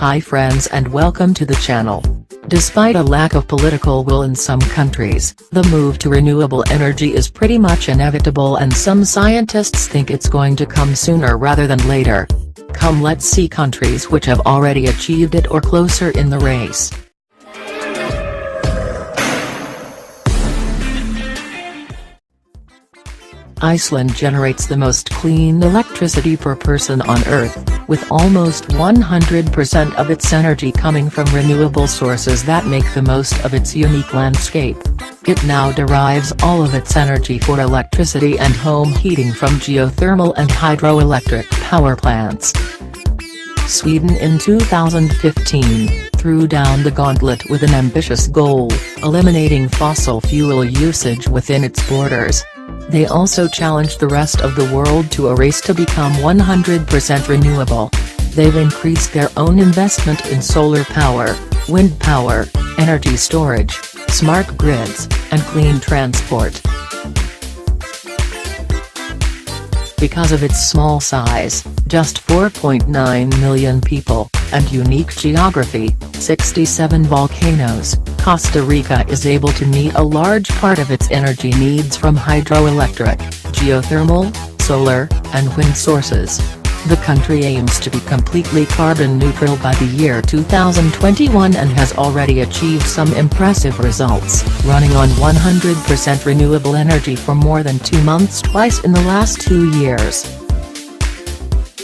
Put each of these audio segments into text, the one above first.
Hi friends and welcome to the channel. Despite a lack of political will in some countries, the move to renewable energy is pretty much inevitable, and some scientists think it's going to come sooner rather than later. Come, let's see countries which have already achieved it or closer in the race. Iceland generates the most clean electricity per person on Earth, with almost 100% of its energy coming from renewable sources that make the most of its unique landscape. It now derives all of its energy for electricity and home heating from geothermal and hydroelectric power plants. Sweden in 2015, threw down the gauntlet with an ambitious goal, eliminating fossil fuel usage within its borders. They also challenged the rest of the world to a race to become 100% renewable. They've increased their own investment in solar power, wind power, energy storage, smart grids, and clean transport. Because of its small size, just 4.9 million people, and unique geography, 67 volcanoes, Costa Rica is able to meet a large part of its energy needs from hydroelectric, geothermal, solar, and wind sources. The country aims to be completely carbon neutral by the year 2021 and has already achieved some impressive results, running on 100% renewable energy for more than 2 months twice in the last 2 years.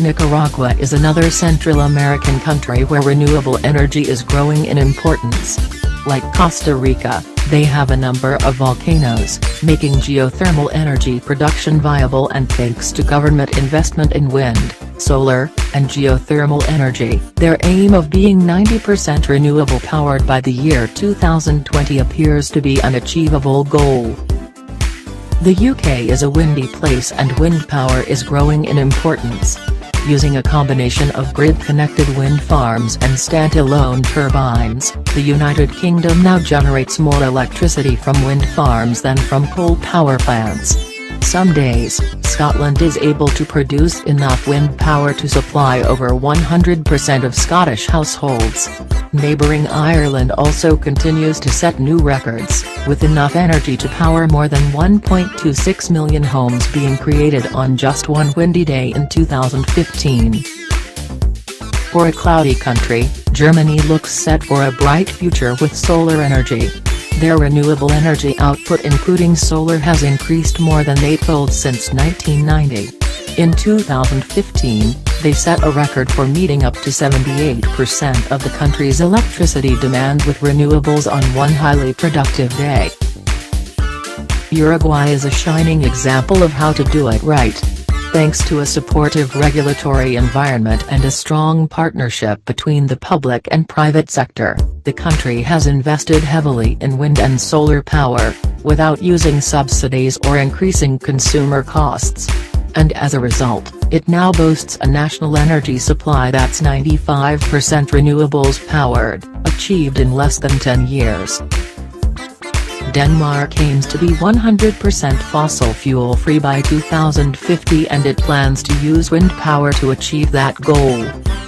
Nicaragua is another Central American country where renewable energy is growing in importance. Like Costa Rica, they have a number of volcanoes, making geothermal energy production viable, and thanks to government investment in wind, solar, and geothermal energy, their aim of being 90% renewable powered by the year 2020 appears to be an achievable goal. The UK is a windy place and wind power is growing in importance. Using a combination of grid-connected wind farms and standalone turbines, the United Kingdom now generates more electricity from wind farms than from coal power plants. Some days, Scotland is able to produce enough wind power to supply over 100% of Scottish households. Neighbouring Ireland also continues to set new records, with enough energy to power more than 1.26 million homes being created on just one windy day in 2015. For a cloudy country, Germany looks set for a bright future with solar energy. Their renewable energy output including solar has increased more than 8-fold since 1990. In 2015, they set a record for meeting up to 78% of the country's electricity demand with renewables on one highly productive day. Uruguay is a shining example of how to do it right. Thanks to a supportive regulatory environment and a strong partnership between the public and private sector, the country has invested heavily in wind and solar power, without using subsidies or increasing consumer costs. And as a result, it now boasts a national energy supply that's 95% renewables powered, achieved in less than 10 years. Denmark aims to be 100% fossil fuel free by 2050, and it plans to use wind power to achieve that goal.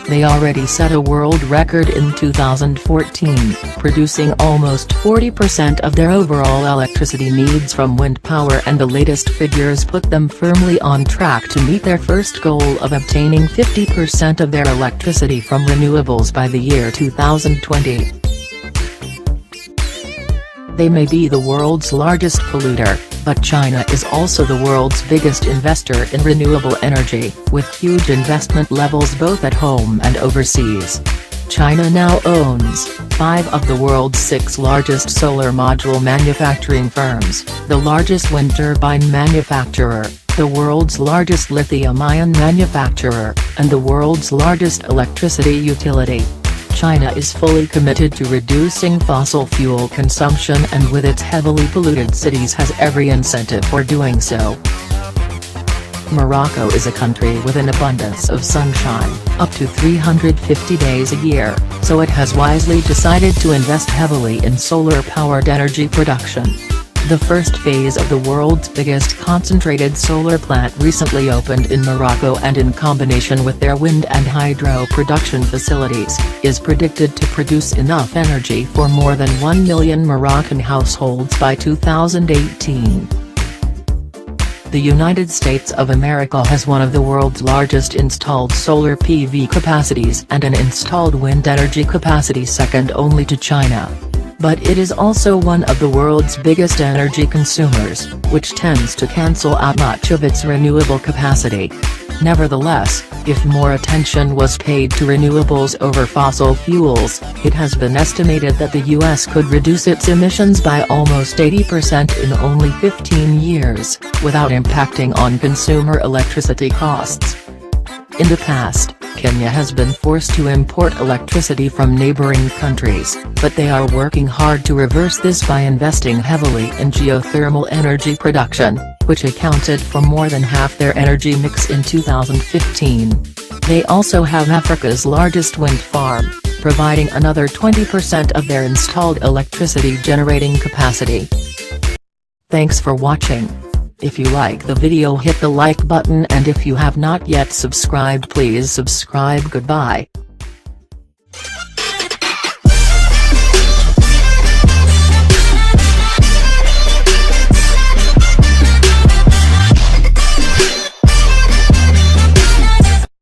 They already set a world record in 2014, producing almost 40% of their overall electricity needs from wind power, and the latest figures put them firmly on track to meet their first goal of obtaining 50% of their electricity from renewables by the year 2020. They may be the world's largest polluter, but China is also the world's biggest investor in renewable energy, with huge investment levels both at home and overseas. China now owns 5 of the world's 6 largest solar module manufacturing firms, the largest wind turbine manufacturer, the world's largest lithium-ion manufacturer, and the world's largest electricity utility. China is fully committed to reducing fossil fuel consumption, and with its heavily polluted cities has every incentive for doing so. Morocco is a country with an abundance of sunshine, up to 350 days a year, so it has wisely decided to invest heavily in solar-powered energy production. The first phase of the world's biggest concentrated solar plant recently opened in Morocco, and in combination with their wind and hydro production facilities, is predicted to produce enough energy for more than 1 million Moroccan households by 2018. The United States of America has one of the world's largest installed solar PV capacities and an installed wind energy capacity second only to China. But it is also one of the world's biggest energy consumers, which tends to cancel out much of its renewable capacity. Nevertheless, if more attention was paid to renewables over fossil fuels, it has been estimated that the U.S. could reduce its emissions by almost 80% in only 15 years, without impacting on consumer electricity costs. In the past, Kenya has been forced to import electricity from neighboring countries, but they are working hard to reverse this by investing heavily in geothermal energy production, which accounted for more than half their energy mix in 2015. They also have Africa's largest wind farm, providing another 20% of their installed electricity generating capacity. Thanks for watching. If you like the video, hit the like button, and if you have not yet subscribed, please subscribe. Goodbye.